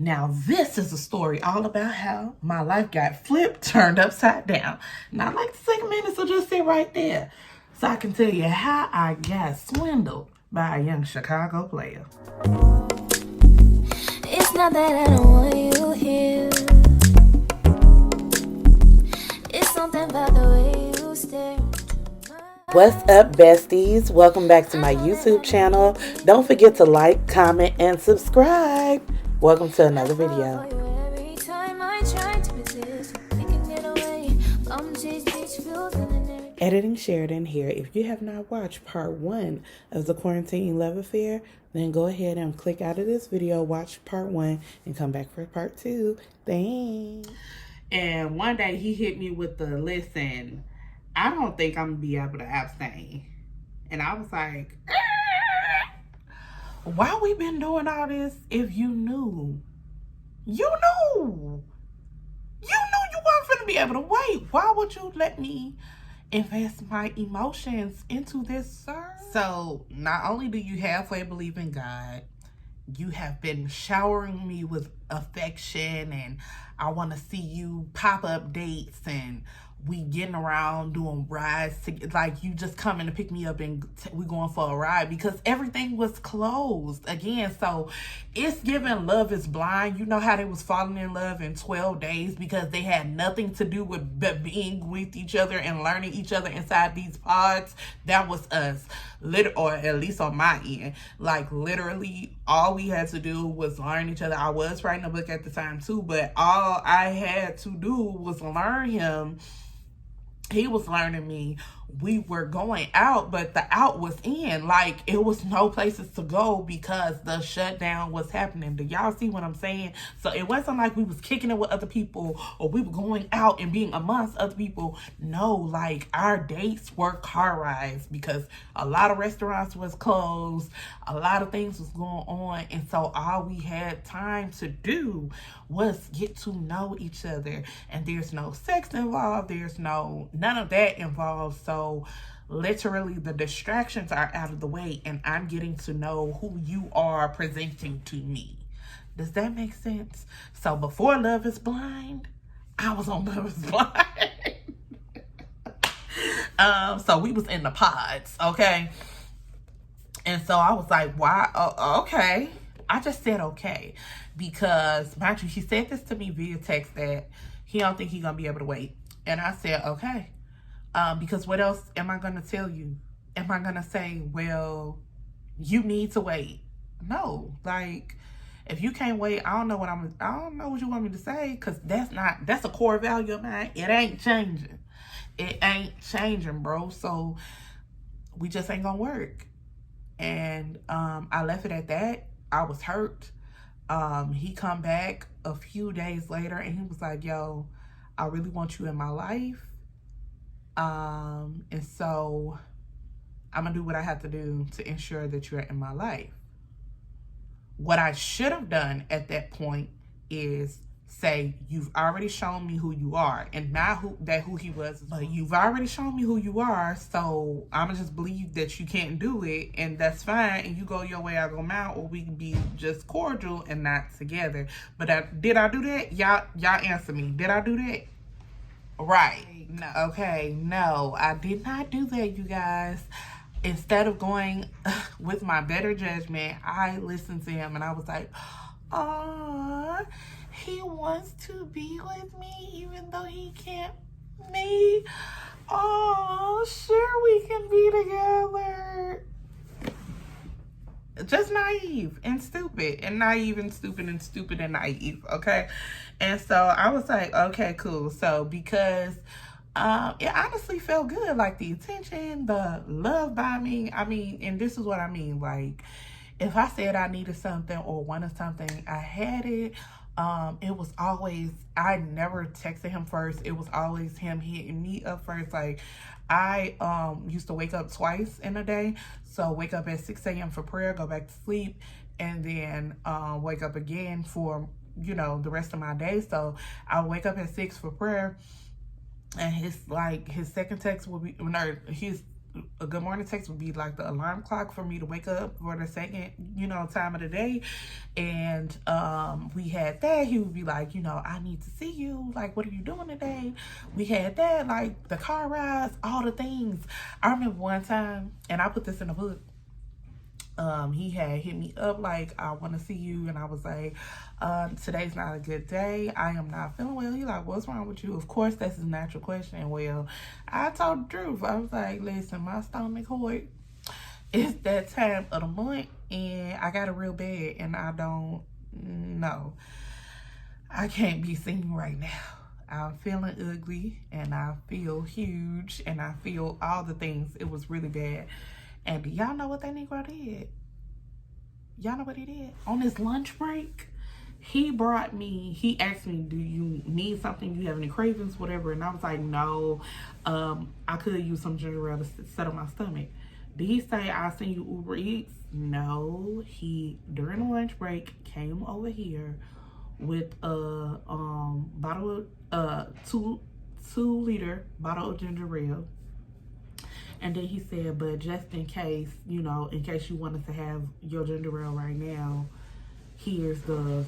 Now, this is a story all about how my life got flipped, turned upside down. Now, I'd like to take a minute, so just sit right there so I can tell you how I got swindled by a young Chicago player. It's not that I don't want you here. It's something about the way you stare. What's up, besties? Welcome back to my YouTube channel. Don't forget to like, comment, and subscribe. Welcome to another video. Every time I try to resist, we can get away from these feels and Editing Sheridan here. If you have not watched part 1 of the Quarantine Love Affair, then go ahead and click out of this video, watch part 1, and come back for part 2. Thanks. And one day he hit me with the, listen, I don't think I'm going to be able to abstain. And I was like, why we been doing all this if you knew? You knew. You knew you weren't going to be able to wait. Why would you let me invest my emotions into this, sir? So not only do you halfway believe in God, you have been showering me with affection, and I want to see you pop up dates, and we getting around doing rides to, like, you just coming to pick me up and we going for a ride because everything was closed again. So it's giving Love is Blind. You know how they was falling in love in 12 days because they had nothing to do with but being with each other and learning each other inside these pods. That was us, or at least on my end. Like, literally all we had to do was learn each other. I was writing a book at the time too, but all I had to do was learn him. He was learning me. We were going out, but the out was in. Like, it was no places to go because the shutdown was happening. Do y'all see what I'm saying? So it wasn't like we was kicking it with other people or we were going out and being amongst other people. No, like, our dates were car rides because a lot of restaurants was closed. A lot of things was going on. And so all we had time to do was get to know each other. And there's no sex involved. There's none of that involved. So literally the distractions are out of the way and I'm getting to know who you are presenting to me. Does that make sense? So before Love is Blind, I was on Love is Blind. So we was in the pods, okay? And so I was like, why? Okay. I just said okay because, mind you, he said this to me via text that he don't think he gonna be able to wait. And I said, okay. Because what else am I going to tell you? Am I going to say, well, you need to wait? No, like, if you can't wait, I don't know what you want me to say, because that's a core value of mine. It ain't changing. It ain't changing, bro. So we just ain't going to work. And I left it at that. I was hurt. He come back a few days later and he was like, yo, I really want you in my life. And so I'm gonna do what I have to do to ensure that you're in my life. What I should have done at that point is say, you've already shown me who you are, and not who he was, but you've already shown me who you are, so I'm gonna just believe that you can't do it, and that's fine, and you go your way, I go mine, or we can be just cordial and not together. But did I do that? Y'all answer me. Did I do that? Right. No. Okay, no, I did not do that, you guys. Instead of going with my better judgment, I listened to him and I was like, aw, he wants to be with me even though he can't me. Oh, sure we can be together. Just naive and stupid and naive and stupid and stupid and naive, okay? And so I was like, okay, cool. So because it honestly felt good, like the attention, the love bombing. I mean, and this is what I mean, like, if I said I needed something or wanted something, I had it. It was always, I never texted him first. It was always him hitting me up first. Like, I used to wake up twice in a day. So wake up at 6 a.m. for prayer, go back to sleep, and then wake up again for, the rest of my day. So I would wake up at 6 for prayer, and his second text would be, his a good morning text would be like the alarm clock for me to wake up for the second, time of the day. And we had that. He would be like, I need to see you. Like, what are you doing today? We had that, like the car rides, all the things. I remember one time, and I put this in the book. He had hit me up like, I want to see you. And I was like, today's not a good day. I am not feeling well. He like, what's wrong with you? Of course, that's his natural question. Well, I told the truth. I was like, listen, my stomach hurt. It's that time of the month and I got it real bad and I don't know. I can't be seen right now. I'm feeling ugly and I feel huge and I feel all the things. It was really bad. And y'all know what that Negro did? Y'all know what he did? On his lunch break, he asked me, do you need something? Do you have any cravings, whatever? And I was like, no, I could use some ginger ale to settle my stomach. Did he say, I'll send you Uber Eats? No, he, during the lunch break, came over here with a bottle of, 2-liter bottle of ginger ale. And then he said, but just in case, in case you wanted to have your ginger ale right now, here's the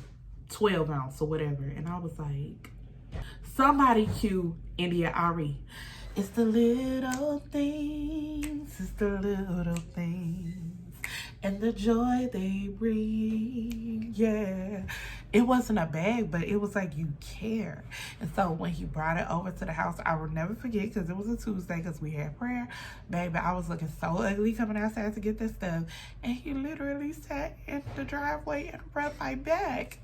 12 ounce or whatever. And I was like, somebody cue India Ari. It's the little things, it's the little things, and the joy they bring, yeah. It wasn't a bag, but it was like, you care. And so when he brought it over to the house, I will never forget, because it was a Tuesday, because we had prayer. Baby, I was looking so ugly coming outside to get this stuff. And he literally sat in the driveway and brought my bag.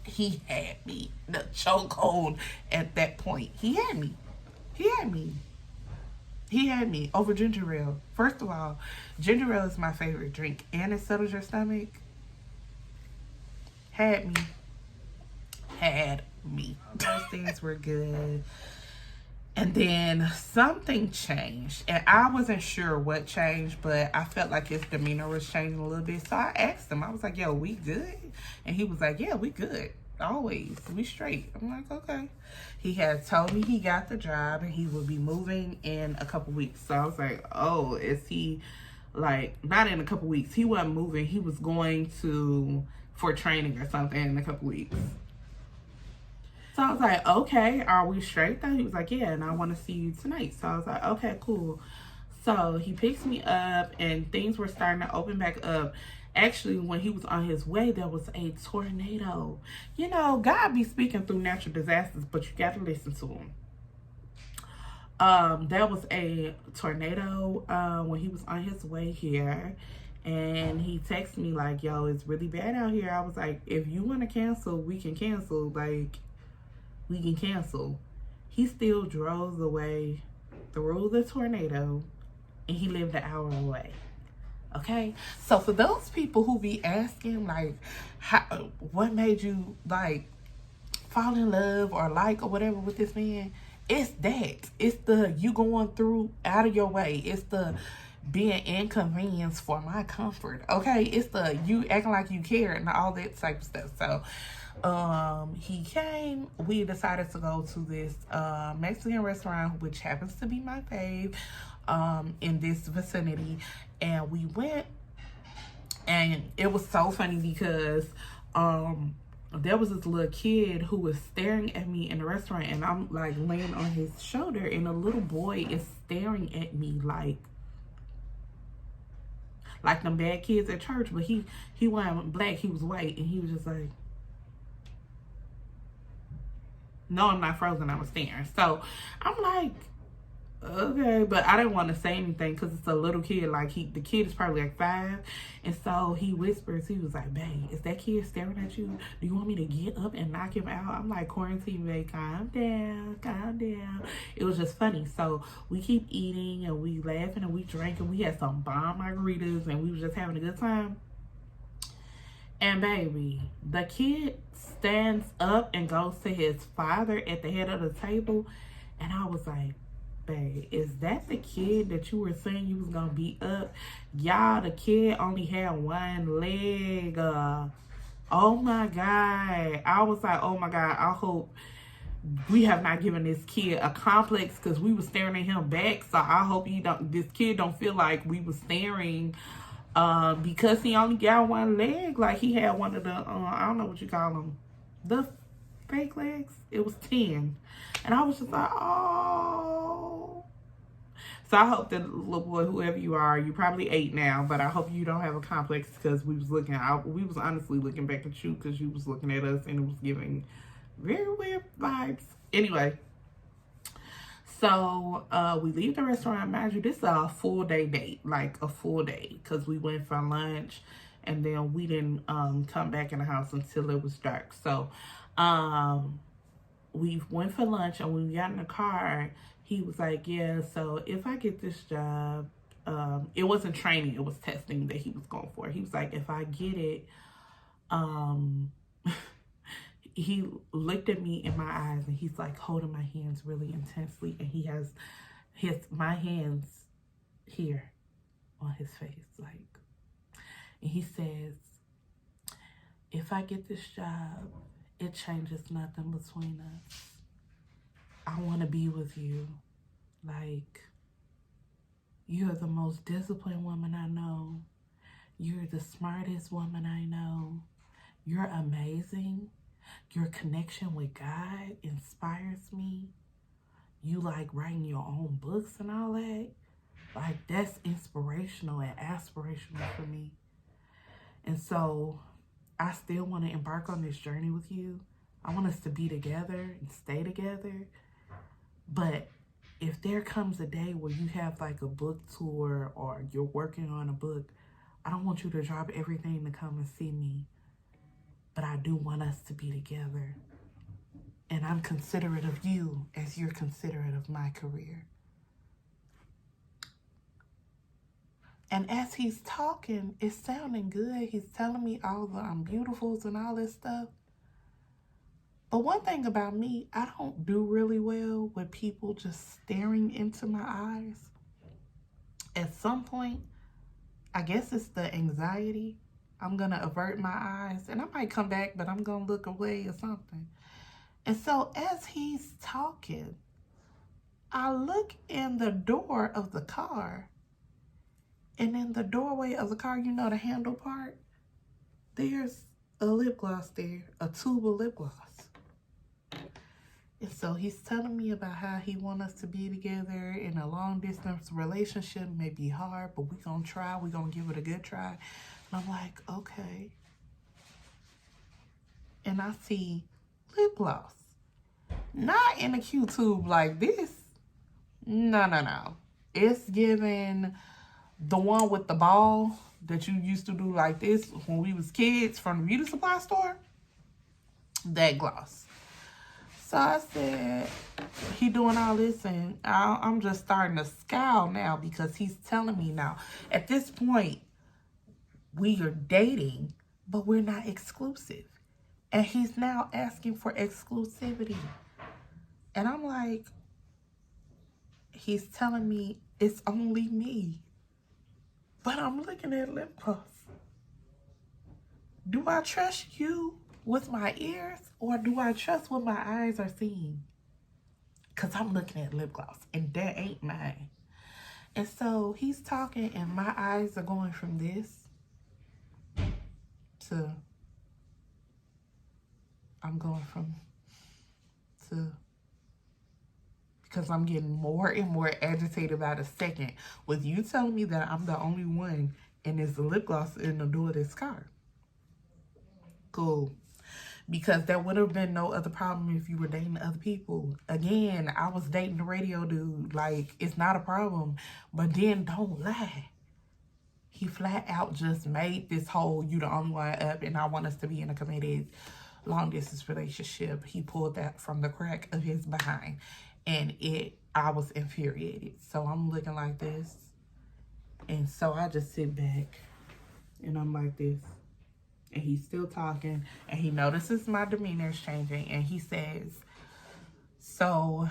He had me the chokehold at that point. He had me over ginger ale. First of all, ginger ale is my favorite drink and it settles your stomach. Had me. Those things were good. And then something changed. And I wasn't sure what changed, but I felt like his demeanor was changing a little bit. So I asked him, I was like, yo, we good? And he was like, yeah, we good. Always. We straight. I'm like, okay. He had told me he got the job and he would be moving in a couple weeks. So I was like, oh, is he like, not in a couple weeks. He wasn't moving. He was going for training or something in a couple weeks. So I was like, okay, are we straight though? He was like, yeah, and I want to see you tonight. So I was like, okay, cool. So he picks me up and things were starting to open back up. Actually, when he was on his way, there was a tornado. God be speaking through natural disasters, but you got to listen to him. There was a tornado when he was on his way here. And he texted me like, yo, it's really bad out here. I was like, if you want to cancel, we can cancel. Like, we can cancel. He still drove away through the tornado and he lived an hour away. Okay, so for those people who be asking like, what made you like fall in love or or whatever with this man, it's that. It's the you going through out of your way. It's the being inconvenienced for my comfort. Okay, it's the you acting like you care and all that type of stuff. So he came. We decided to go to this Mexican restaurant, which happens to be my fave, in this vicinity. And we went, and it was so funny because there was this little kid who was staring at me in the restaurant, and I'm like laying on his shoulder, and a little boy is staring at me like them bad kids at church. But he wasn't black, he was white, and he was just like, no, I'm not frozen, I was staring. So I'm like, okay, but I didn't want to say anything because it's a little kid. Like the kid is probably like 5, and so he whispers. He was like, "Babe, is that kid staring at you? Do you want me to get up and knock him out?" I'm like, "Quarantine, babe, calm down, calm down." It was just funny. So we keep eating and we laughing and we drinking. We had some bomb margaritas and we was just having a good time. And baby, the kid stands up and goes to his father at the head of the table, and I was like, babe, is that the kid that you were saying you was gonna beat up? Y'all, the kid only had one leg. Oh my God. I was like, oh my God, I hope we have not given this kid a complex because we were staring at him back. So I hope this kid don't feel like we were staring because he only got one leg. Like he had one of the, I don't know what you call them, the fake legs. It was 10. And I was just like, oh. So I hope that little boy, whoever you are, you're probably 8 now, but I hope you don't have a complex because we was honestly looking back at you because you was looking at us and it was giving very weird vibes. Anyway, so we leave the restaurant. Mind you, this is a full day date, like a full day, because we went for lunch and then we didn't come back in the house until it was dark. So we went for lunch, and when we got in the car, he was like, yeah, so if I get this job, it wasn't training, it was testing that he was going for. He was like, if I get it, he looked at me in my eyes and he's like holding my hands really intensely, and he has my hands here on his face, like, and he says, if I get this job, it changes nothing between us. I want to be with you. Like, you're the most disciplined woman I know. You're the smartest woman I know. You're amazing. Your connection with God inspires me. You like writing your own books and all that. Like, that's inspirational and aspirational for me. And so I still want to embark on this journey with you. I want us to be together and stay together. But if there comes a day where you have like a book tour or you're working on a book, I don't want you to drop everything to come and see me. But I do want us to be together. And I'm considerate of you as you're considerate of my career. And as he's talking, it's sounding good. He's telling me all the I'm beautifuls and all this stuff. But one thing about me, I don't do really well with people just staring into my eyes. At some point, I guess it's the anxiety. I'm going to avert my eyes, and I might come back, but I'm going to look away or something. And so as he's talking, I look in the door of the car, and in the doorway of the car, you know, the handle part, there's a lip gloss there, a tube of lip gloss. And so he's telling me about how he wants us to be together in a long distance relationship. May be hard, but we're going to try. We're going to give it a good try. And I'm like, okay. And I see lip gloss. Not in a cute tube like this. No. It's giving the one with the ball that you used to do like this when we was kids from the beauty supply store. That gloss. So I said, he doing all this, and I'm just starting to scowl now because he's telling me now. At this point, we are dating, but we're not exclusive. And he's now asking for exclusivity. And I'm like, he's telling me it's only me. But I'm looking at lip gloss. Do I trust you with my ears, or do I trust what my eyes are seeing? Because I'm looking at lip gloss, and that ain't mine. And so he's talking, and my eyes are going from this to, I'm going from to, because I'm getting more and more agitated by the second with you telling me that I'm the only one and there's the lip gloss in the door of this car. Cool. Because there would have been no other problem if you were dating other people. Again, I was dating the radio dude. Like, it's not a problem. But then don't lie. He flat out just made this whole you the only one up and I want us to be in a committed long distance relationship. He pulled that from the crack of his behind. And I was infuriated. So I'm looking like this. And so I just sit back and I'm like this. And he's still talking, and he notices my demeanor is changing, and he says, so,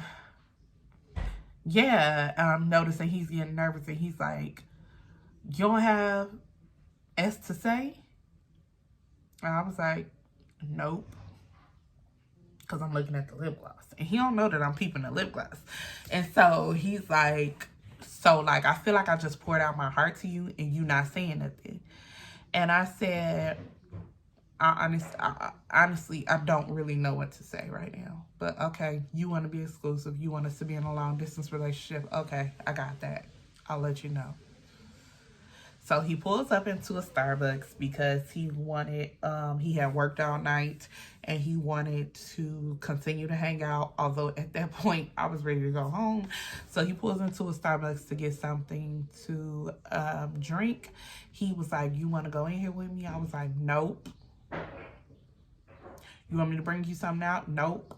yeah, I'm noticing he's getting nervous, and he's like, you don't have S to say? And I was like, nope. because I'm looking at the lip gloss. And he don't know that I'm peeping the lip gloss. And so he's like, so like, I feel like I just poured out my heart to you and you not saying nothing. And I said, honestly, I don't really know what to say right now. But okay, you want to be exclusive. You want us to be in a long distance relationship. Okay, I got that. I'll let you know. So he pulls up into a Starbucks because he wanted, he had worked all night and he wanted to continue to hang out. Although at that point I was ready to go home. So he pulls into a Starbucks to get something to drink. He was like, you want to go in here with me? I was like, nope. You want me to bring you something out? Nope.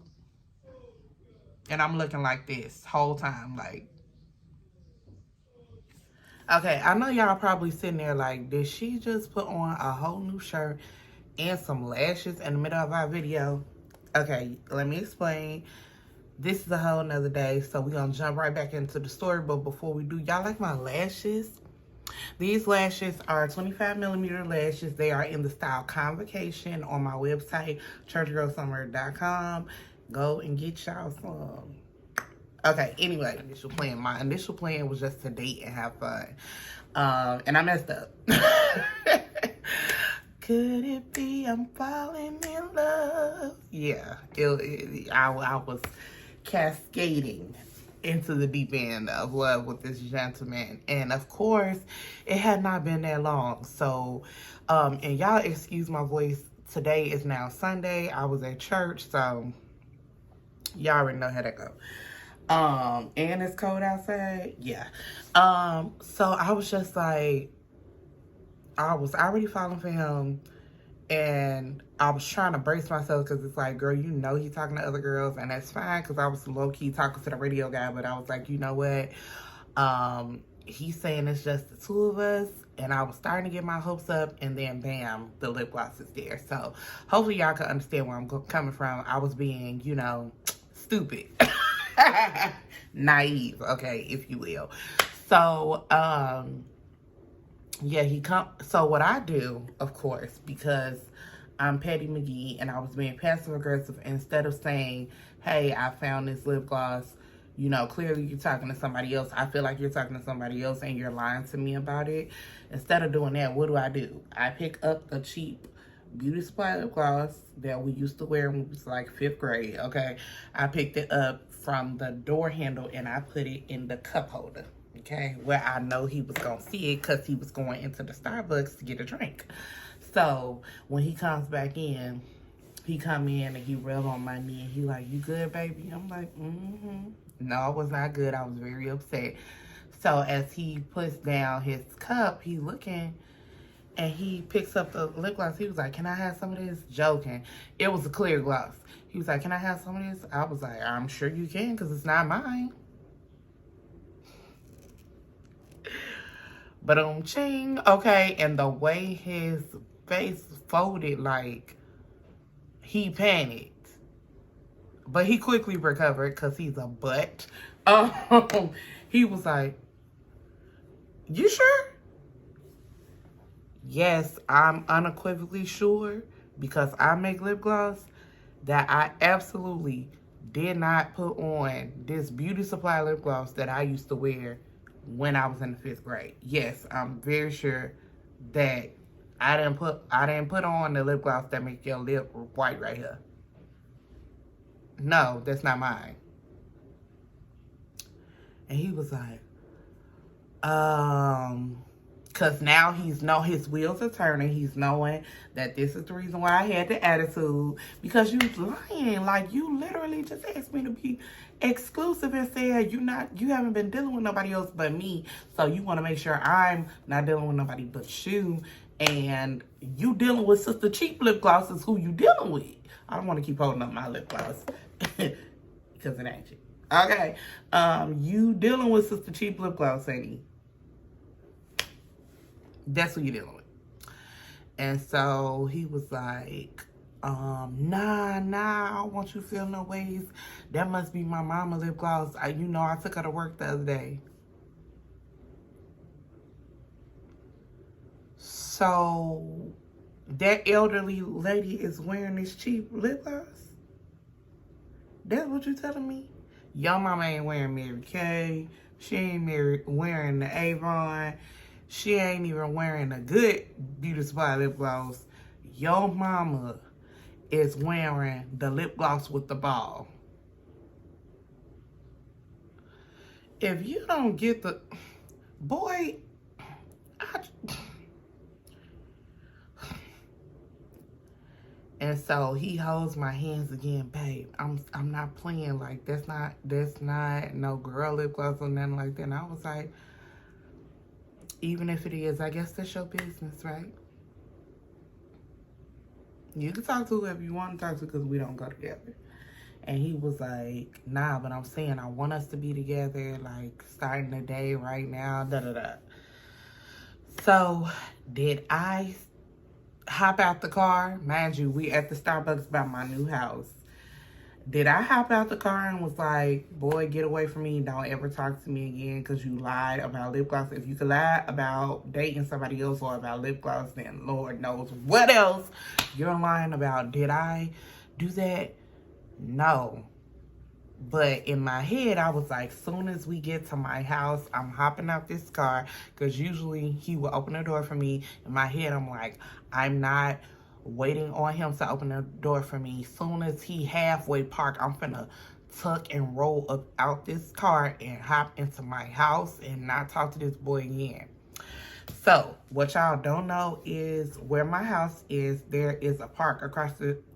And I'm looking like this whole time, like, okay, I know y'all probably sitting there like, did she just put on a whole new shirt and some lashes in the middle of our video? Okay, let me explain. This is a whole nother day, so we're gonna jump right back into the story. But before we do, y'all like my lashes? These lashes are 25mm lashes. They are in the style Convocation on my website, churchgirlsummer.com. Go and get y'all some. Okay, anyway, initial plan. My initial plan was just to date and have fun. And I messed up. Could it be I'm falling in love? Yeah, I was cascading into the deep end of love with this gentleman. And of course, it had not been that long. So, and y'all excuse my voice. Today is now Sunday. I was at church, so y'all already know how that go. And it's cold outside. Yeah. So I was just like, I was already falling for him. And I was trying to brace myself because it's like, girl, you know he's talking to other girls, and that's fine because I was low-key talking to the radio guy, but I was like, you know what? He's saying it's just the two of us, and I was starting to get my hopes up, and then bam, the lip gloss is there. So hopefully y'all can understand where I'm coming from. I was being, you know, stupid. Naive, okay, if you will. So, yeah, so what I do, of course, because I'm Patty McGee and I was being passive aggressive, instead of saying, hey, I found this lip gloss, you know, clearly you're talking to somebody else. I feel like you're talking to somebody else and you're lying to me about it. Instead of doing that, what do? I pick up a cheap beauty supply lip gloss that we used to wear when we was like 5th grade, okay? I picked it up from the door handle and I put it in the cup holder. Okay, where I know he was gonna see it because he was going into the Starbucks to get a drink. So when he comes back in, he come in and he rub on my knee and he like, you good, baby? I'm like, No, I was not good. I was very upset. So as he puts down his cup, he looking and he picks up the lip gloss. He was like, can I have some of this? Joking. It was a clear gloss. He was like, can I have some of this? I was like, I'm sure you can because it's not mine. But ching, okay, and the way his face folded, like, he panicked. But he quickly recovered, because he's a butt. He was like, you sure? Yes, I'm unequivocally sure, because I make lip gloss, that I absolutely did not put on this beauty supply lip gloss that I used to wear when I was in the 5th grade. Yes, I'm very sure that I didn't put on the lip gloss that make your lip white right here. No, that's not mine. And he was like, because now his wheels are turning. He's knowing that this is the reason why I had the attitude. Because you lying. Like, you literally just asked me to be exclusive and said you haven't been dealing with nobody else but me. So you want to make sure I'm not dealing with nobody but you. And you dealing with Sister Cheap Lip Gloss is who you dealing with. I don't want to keep holding up my lip gloss. Because it ain't cheap. Okay. You dealing with Sister Cheap Lip Gloss, ain't he? That's who you're dealing with. And so he was like, nah, I don't want you to feel no ways. That must be my mama lip gloss. I took her to work the other day. So that elderly lady is wearing this cheap lip gloss? That's what you telling me? Your mama ain't wearing Mary Kay. She ain't wearing the Avon. She ain't even wearing a good Beauty Supply lip gloss. Your mama is wearing the lip gloss with the ball. If you don't get the... Boy, And so he holds my hands again, babe. I'm not playing, like that's not no girl lip gloss or nothing like that. And I was like, even if it is, I guess that's your business, right? You can talk to whoever you want to talk to because we don't go together. And he was like, nah, but I'm saying I want us to be together, like starting the day right now, da-da-da. So did I hop out the car? Mind you, we at the Starbucks by my new house. Did I hop out the car and was like, boy, get away from me. Don't ever talk to me again because you lied about lip gloss. If you could lie about dating somebody else or about lip gloss, then Lord knows what else you're lying about. Did I do that? No. But in my head, I was like, soon as we get to my house, I'm hopping out this car. Because usually he will open the door for me. In my head, I'm like, I'm not waiting on him to open the door for me. Soon as he halfway parked, I'm finna tuck and roll up out this car and hop into my house and not talk to this boy again. So, what y'all don't know is where my house is, there is a park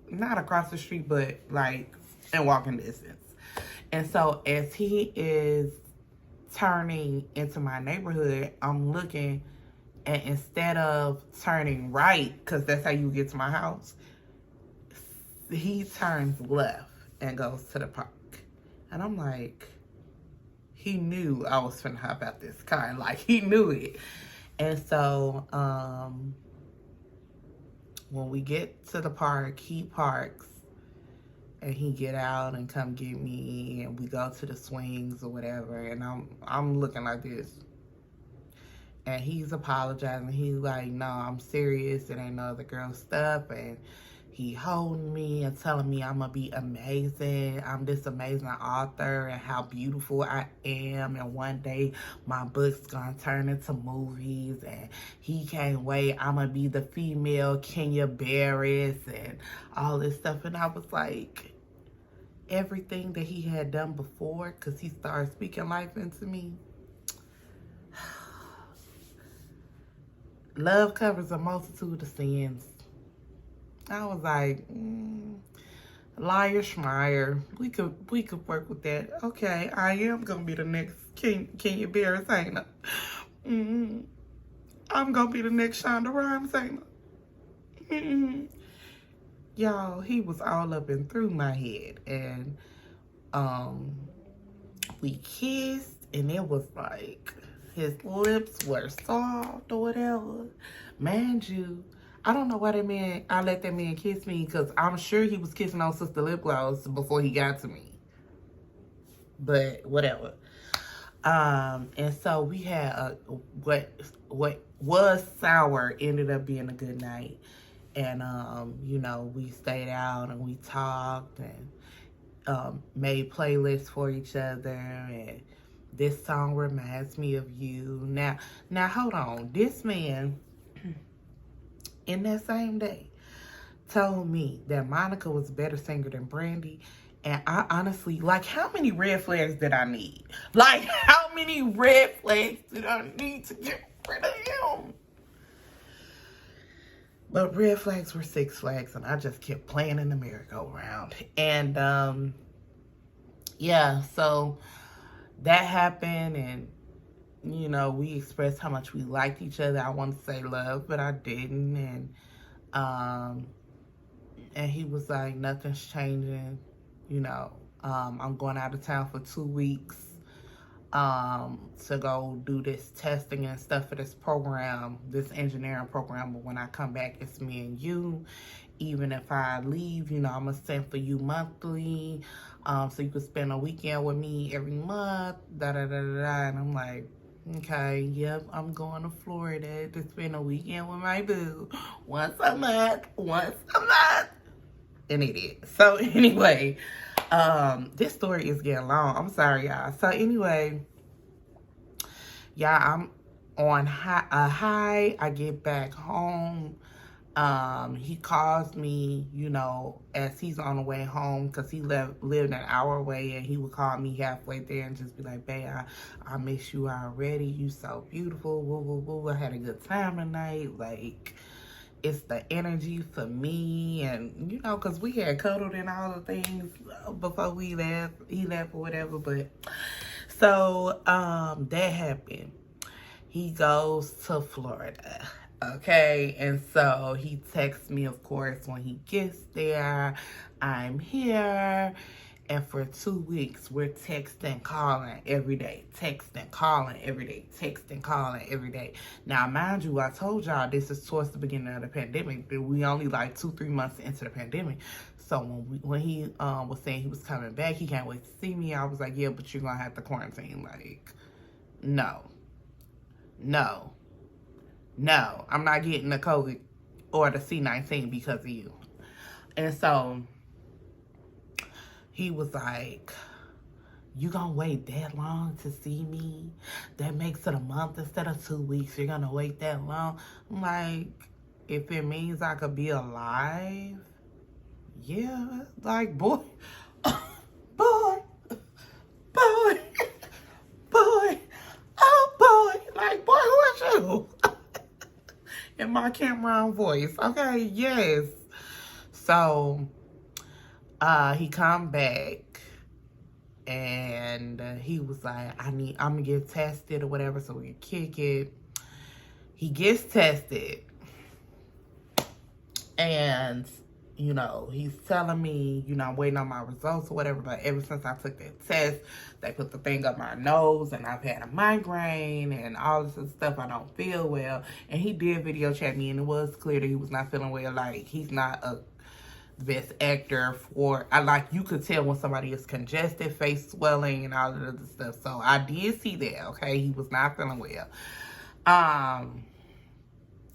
not across the street, but like in walking distance. And so as he is turning into my neighborhood, I'm looking, and instead of turning right, because that's how you get to my house, he turns left and goes to the park. And I'm like, he knew I was finna hop out this car. Like, he knew it. And so when we get to the park, he parks. And he get out and come get me, and we go to the swings or whatever. And I'm looking like this. And he's apologizing. He's like, no, I'm serious. It ain't no other girl stuff. And he holding me and telling me I'm going to be amazing. I'm this amazing author and how beautiful I am. And one day my book's going to turn into movies. And he can't wait. I'm going to be the female Kenya Barris and all this stuff. And I was like, everything that he had done before, because he started speaking life into me. Love covers a multitude of sins. I was like, liar schmeyer. We could work with that. Okay, I am gonna be the next Kenya Barris, ain't I? I'm gonna be the next Shonda Rhimes, ain't I? Y'all, he was all up and through my head, and we kissed, and it was like his lips were soft or whatever. Mind you, I don't know why I let that man kiss me, because I'm sure he was kissing on Sister Lip Gloss before he got to me. But whatever. And so we had what was sour ended up being a good night. And, you know, we stayed out and we talked and made playlists for each other. And this song reminds me of you. Now, hold on. This man, in that same day, told me that Monica was a better singer than Brandy. And I honestly, like, how many red flags did I need? Like, how many red flags did I need to get rid of him? But red flags were 6 flags, and I just kept playing in the merry-go-round. And, yeah, so that happened, and, you know, we expressed how much we liked each other. I wanted to say love, but I didn't. And he was like, nothing's changing. You know, I'm going out of town for 2 weeks to go do this testing and stuff for this program, this engineering program. But when I come back, it's me and you. Even if I leave, you know, I'm going to send for you monthly. So you can spend a weekend with me every month, da-da-da-da-da. And I'm like, okay, yep, I'm going to Florida to spend a weekend with my boo. Once a month. And it is. So anyway, This story is getting long. I'm sorry, y'all. So anyway, y'all, I'm on high. I get back home. He calls me, as he's on the way home, because he lived an hour away, and he would call me halfway there and just be like, babe, I miss you already. You so beautiful. Woo, woo, woo. I had a good time tonight. Like, it's the energy for me, and, because we had cuddled and all the things before he left or whatever, but, so, that happened. He goes to Florida. Okay, and so he texts me, of course, when he gets there. I'm here. And for 2 weeks, we're texting, calling every day. Texting, calling every day. Texting, calling every day. Now, mind you, I told y'all this is towards the beginning of the pandemic. We only like 2-3 months into the pandemic. So when he was saying he was coming back, he can't wait to see me, I was like, yeah, but you're going to have to quarantine. Like, no, I'm not getting the COVID or the C-19 because of you. And so he was like, you gonna wait that long to see me? That makes it a month instead of 2 weeks. You're gonna wait that long? I'm like, if it means I could be alive, yeah. Like, boy, boy, oh boy. Like, boy, who is you? In my Cameron voice. Okay, yes. So, he come back, and he was like, I'm gonna get tested or whatever so we can kick it. He gets tested, and he's telling me, I'm waiting on my results or whatever, but ever since I took that test, they put the thing up my nose, and I've had a migraine and all this stuff. I don't feel well. And he did video chat me, and it was clear that he was not feeling well. Like, he's not a best actor for, you could tell when somebody is congested, face swelling, and all of the other stuff. So I did see that, okay? He was not feeling well.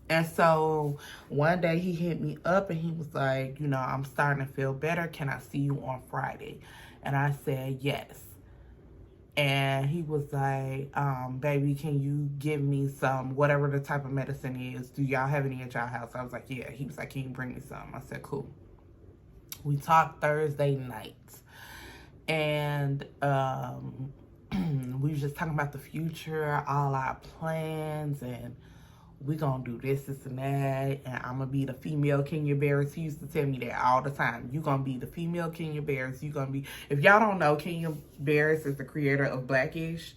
And so one day he hit me up and he was like, I'm starting to feel better. Can I see you on Friday? And I said, yes. And he was like, baby, can you give me some, whatever the type of medicine is? Do y'all have any at y'all house? I was like, yeah. He was like, can you bring me some? I said, cool. We talked Thursday night. And we was just talking about the future, all our plans, and we gonna do this and that, and I'm gonna be the female Kenya Barris. He used to tell me that all the time. You gonna be the female Kenya Barris. You gonna be, if y'all don't know, Kenya Barris is the creator of Blackish.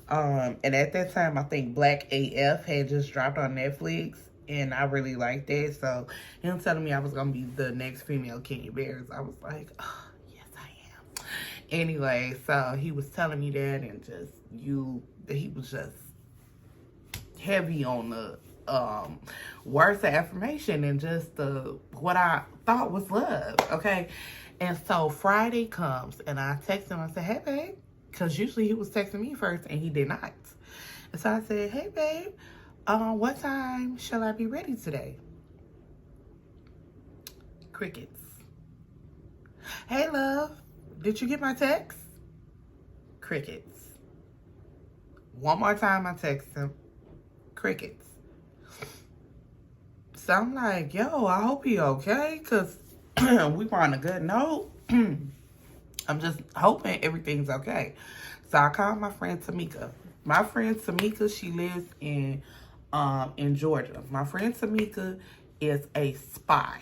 And at that time, I think Black AF had just dropped on Netflix, and I really liked that. So him telling me I was gonna be the next female Kenya Barris, I was like, oh, yes, I am. Anyway, so he was telling me that, and he was just heavy on the words of affirmation and just what I thought was love, okay? And so Friday comes, and I text him. I said, hey, babe, because usually he was texting me first, and he did not. And so I said, hey, babe, what time shall I be ready today? Crickets. Hey, love, did you get my text? Crickets. One more time I text him. Crickets. So I'm like, yo, I hope he okay, because we were on a good note. I'm just hoping everything's okay. So I called my friend Tamika. My friend Tamika, she lives in Georgia. My friend Tamika is a spy,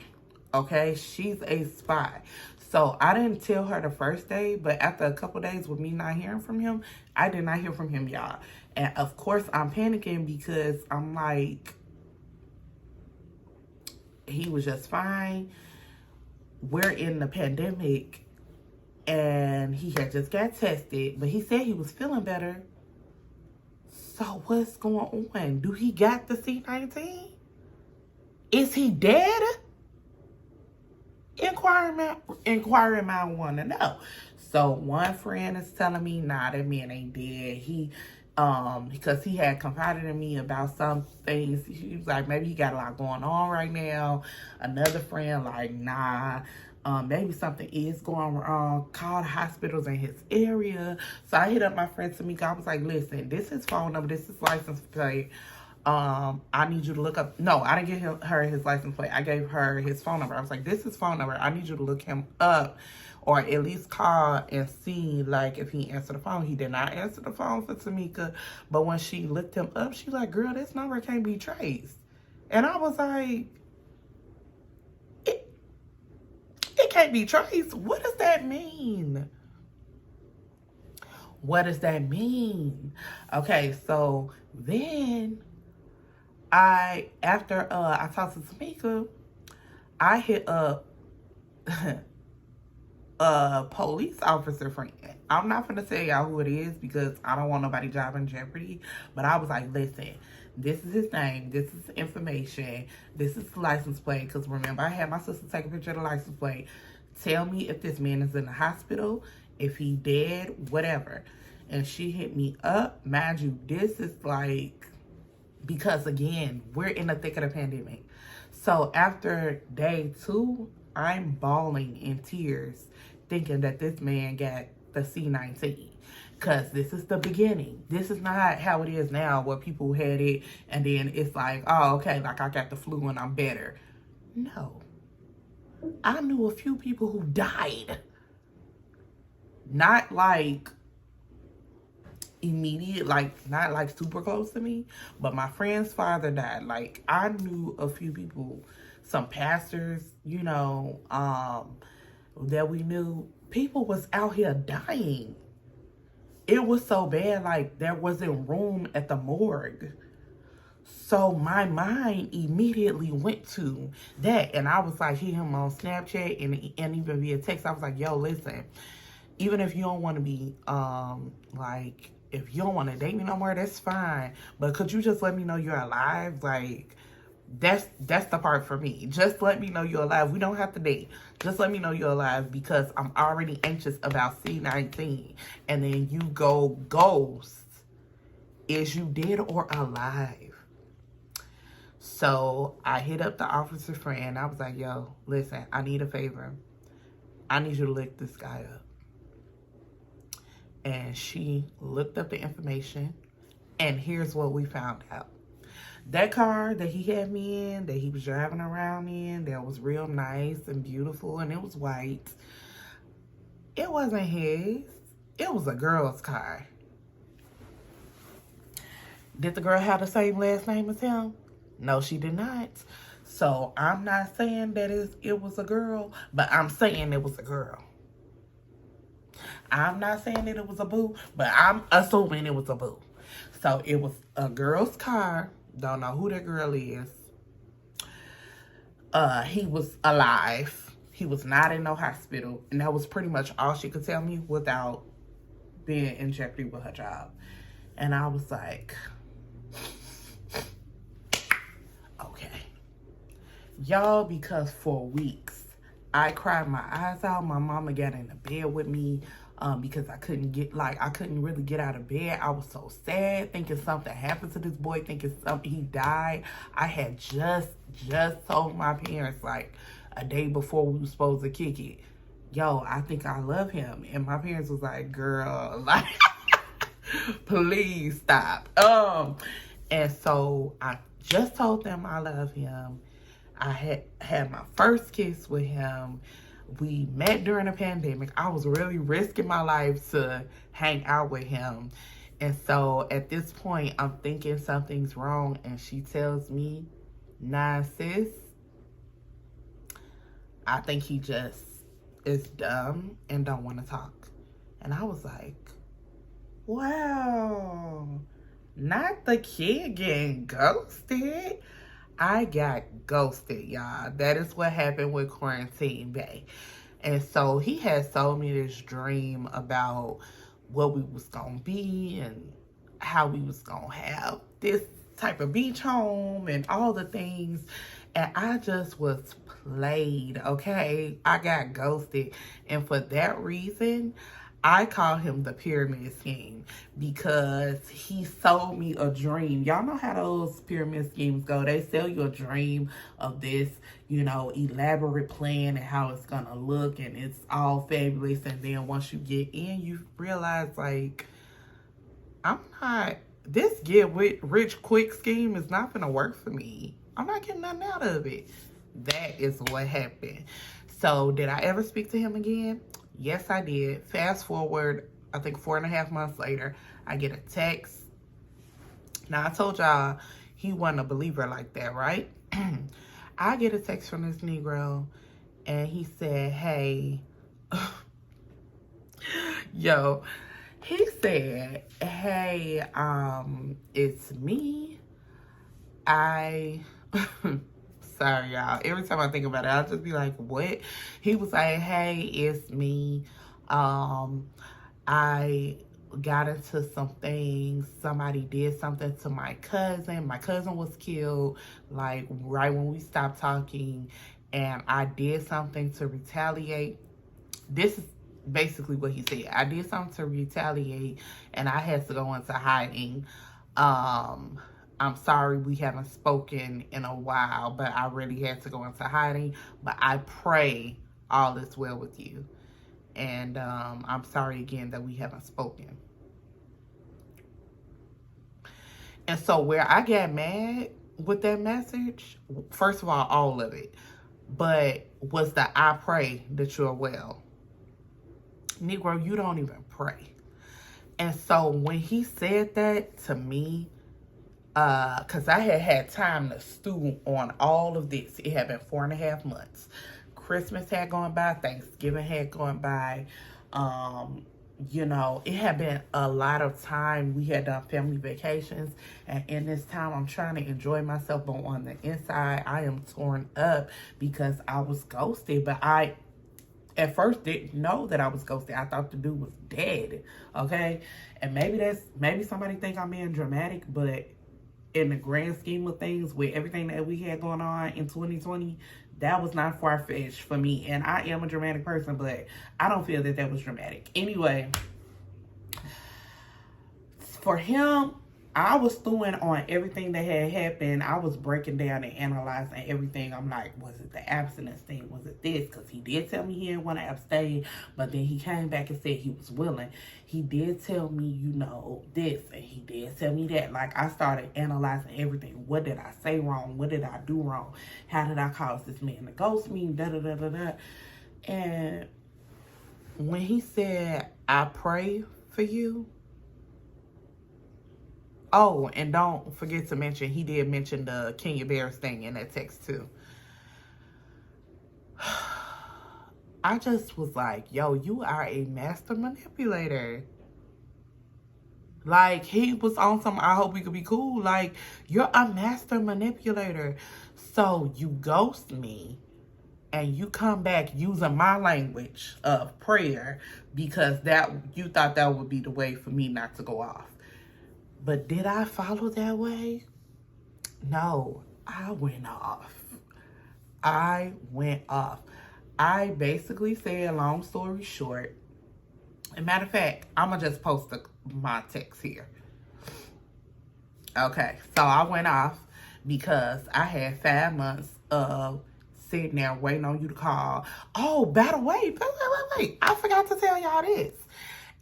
okay? She's a spy. So I didn't tell her the first day, but after a couple days with me not hearing from him, I did not hear from him, y'all. And of course, I'm panicking because I'm like, he was just fine. We're in the pandemic, and he had just got tested, but he said he was feeling better. So what's going on? Do he got the C-19? Is he dead? Inquiring mind want to know. So one friend is telling me, nah, that man ain't dead. He because he had confided in me about some things. He was like, maybe he got a lot going on right now. Another friend like, nah, maybe something is going wrong. Call the hospitals in his area. So I hit up my friend Tamika. I was like, listen, this is his phone number. This is license plate. I need you to look up. No, I didn't give her his license plate. I gave her his phone number. I was like, this is his phone number. I need you to look him up, or at least call and see, like, if he answered the phone. He did not answer the phone for Tamika. But when she looked him up, she like, girl, this number can't be traced. And I was like, it can't be traced? What does that mean? What does that mean? Okay, so then after I talked to Tamika, I hit up a police officer friend. I'm not gonna tell y'all who it is because I don't want nobody's job in jeopardy. But I was like, listen, this is his name, this is information, this is the license plate. Because remember, I had my sister take a picture of the license plate. Tell me if this man is in the hospital, if he dead, whatever. And she hit me up. Mind you, this is like, because again, we're in the thick of the pandemic. So after day 2, I'm bawling in tears thinking that this man got the C-19. Because this is the beginning. This is not how it is now where people had it and then it's like, oh, okay, like I got the flu and I'm better. No. I knew a few people who died. Not like immediate, like not like super close to me, but my friend's father died. Like I knew a few people, some pastors, you know, that we knew. People was out here dying. It was so bad, like there wasn't room at the morgue. So my mind immediately went to that, and I was like, hit him on Snapchat and even via text. I was like, yo, listen, even if you don't want to be like, if you don't want to date me no more, that's fine. But could you just let me know you're alive? Like, that's the part for me. Just let me know you're alive. We don't have to date. Just let me know you're alive because I'm already anxious about C-19. And then you go ghost. Is you dead or alive? So I hit up the officer friend. I was like, yo, listen, I need a favor. I need you to look this guy up. And she looked up the information. And here's what we found out. That car that he had me in, that he was driving around in, that was real nice and beautiful, and it was white. It wasn't his. It was a girl's car. Did the girl have the same last name as him? No, she did not. So I'm not saying that it was a girl, but I'm saying it was a girl. I'm not saying that it was a boo, but I'm assuming it was a boo. So it was a girl's car. Don't know who that girl is. He was alive. He was not in no hospital. And that was pretty much all she could tell me without being in jeopardy with her job. And I was like, okay. Y'all, because for weeks, I cried my eyes out. My mama got in the bed with me because I couldn't really get out of bed. I was so sad, thinking something happened to this boy, thinking he died. I had just told my parents like a day before we were supposed to kick it, yo, I think I love him. And my parents was like, girl, like, please stop. And so I just told them I love him. I had my first kiss with him. We met during the pandemic. I was really risking my life to hang out with him. And so at this point, I'm thinking something's wrong. And she tells me, nah, sis, I think he just is dumb and don't want to talk. And I was like, wow, not the kid getting ghosted. I got ghosted, y'all. That is what happened with Quarantine Bay. And so he had sold me this dream about what we was going to be and how we was going to have this type of beach home and all the things. And I just was played, okay? I got ghosted. And for that reason, I call him the pyramid scheme because he sold me a dream. Y'all know how those pyramid schemes go. They sell you a dream of this, elaborate plan and how it's gonna look, and it's all fabulous. And then once you get in, you realize, like, this get rich quick scheme is not gonna work for me. I'm not getting nothing out of it. That is what happened. So did I ever speak to him again? Yes, I did. Fast forward, I think 4.5 months later, I get a text. Now, I told y'all he wasn't a believer like that, right? I get a text from this Negro, and he said, hey, yo, he said, hey, it's me. Sorry, y'all. Every time I think about it, I'll just be like, what? He was like, hey, it's me. I got into some things. Somebody did something to my cousin. My cousin was killed, like, right when we stopped talking. And I did something to retaliate. This is basically what he said. I did something to retaliate, and I had to go into hiding. I'm sorry we haven't spoken in a while, but I really had to go into hiding. But I pray all is well with you. And I'm sorry again that we haven't spoken. And so where I got mad with that message, first of all of it, but was that I pray that you're well. Negro, you don't even pray. And so when he said that to me, because I had time to stew on all of this. It had been 4.5 months. Christmas had gone by. Thanksgiving had gone by. It had been a lot of time. We had done family vacations. And in this time, I'm trying to enjoy myself. But on the inside, I am torn up because I was ghosted. But I, at first, didn't know that I was ghosted. I thought the dude was dead. Okay? And maybe somebody think I'm being dramatic, but in the grand scheme of things, with everything that we had going on in 2020, that was not far-fetched for me. And I am a dramatic person, but I don't feel that was dramatic. Anyway, for him, I was stewing on everything that had happened. I was breaking down and analyzing everything. I'm like, was it the abstinence thing? Was it this? Because he did tell me he didn't want to abstain, but then he came back and said he was willing. He did tell me, this, and he did tell me that. Like, I started analyzing everything. What did I say wrong? What did I do wrong? How did I cause this man to ghost me? Da-da-da-da-da. And when he said, I pray for you, oh, and don't forget to mention, he did mention the Kenya Barris thing in that text too. I just was like, yo, you are a master manipulator. Like, he was on some, I hope we could be cool. Like, you're a master manipulator. So you ghost me and you come back using my language of prayer because you thought that would be the way for me not to go off. But did I follow that way? No, I went off. I basically said, long story short, and matter of fact, I'm going to just post my text here. Okay, so I went off because I had 5 months of sitting there waiting on you to call. Oh, by the way, wait. I forgot to tell y'all this.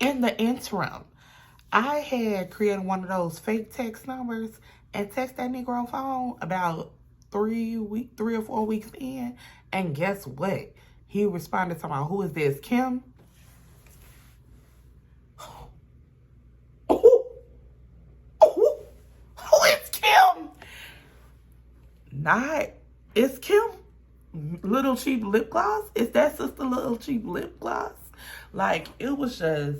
In the interim, I had created one of those fake text numbers and text that Negro phone about 3 or 4 weeks in. And guess what? He responded to my, who is this, Kim? Who is Kim? It's Kim Little Cheap Lip Gloss? Is that Sister Little Cheap Lip Gloss? Like, it was a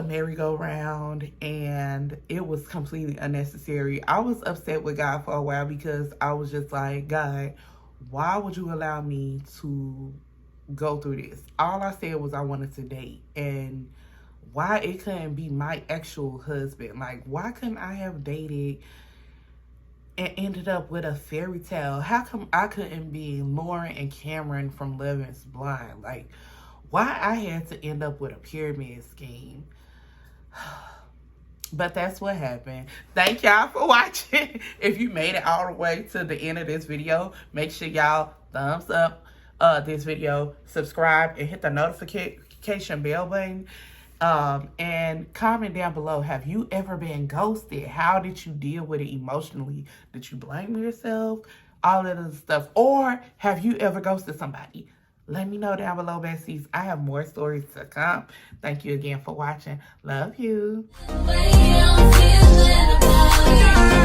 merry-go-round, and it was completely unnecessary. I was upset with God for a while because I was just like, God, why would you allow me to go through this? All I said was I wanted to date, and why it couldn't be my actual husband? Like, why couldn't I have dated and ended up with a fairy tale? How come I couldn't be Lauren and Cameron from Love Is Blind? Like, why I had to end up with a pyramid scheme. But that's what happened. Thank y'all for watching. If you made it all the way to the end of this video, make sure y'all thumbs up this video, subscribe, and hit the notification bell button. And comment down below, have you ever been ghosted? How did you deal with it emotionally? Did you blame yourself? All of this stuff. Or have you ever ghosted somebody? Let me know down below, besties. I have more stories to come. Thank you again for watching. Love you. The way I'm feeling about you.